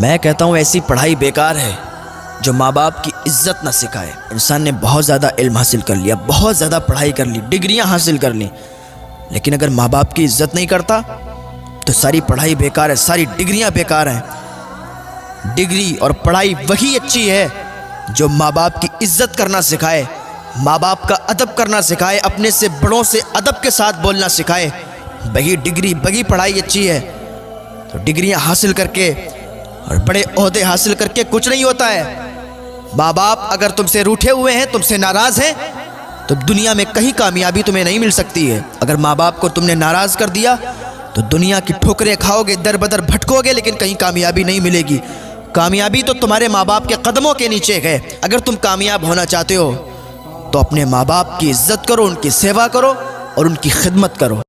میں کہتا ہوں ایسی پڑھائی بیکار ہے جو ماں باپ کی عزت نہ سکھائے۔ انسان نے بہت زیادہ علم حاصل کر لیا، بہت زیادہ پڑھائی کر لی، ڈگریاں حاصل کر لی، لیکن اگر ماں باپ کی عزت نہیں کرتا تو ساری پڑھائی بیکار ہے، ساری ڈگریاں بیکار ہیں۔ ڈگری اور پڑھائی وہی اچھی ہے جو ماں باپ کی عزت کرنا سکھائے، ماں باپ کا ادب کرنا سکھائے، اپنے سے بڑوں سے ادب کے ساتھ بولنا سکھائے۔ وہی ڈگری، وہی پڑھائی اچھی ہے۔ تو ڈگریاں حاصل کر کے اور بڑے عہدے حاصل کر کے کچھ نہیں ہوتا ہے۔ ماں باپ اگر تم سے روٹھے ہوئے ہیں، تم سے ناراض ہیں، تو دنیا میں کہیں کامیابی تمہیں نہیں مل سکتی ہے۔ اگر ماں باپ کو تم نے ناراض کر دیا تو دنیا کی ٹھوکریں کھاؤ گے، در بدر بھٹکو گے، لیکن کہیں کامیابی نہیں ملے گی۔ کامیابی تو تمہارے ماں باپ کے قدموں کے نیچے ہے۔ اگر تم کامیاب ہونا چاہتے ہو تو اپنے ماں باپ کی عزت کرو، ان کی سیوا کرو اور ان کی خدمت کرو۔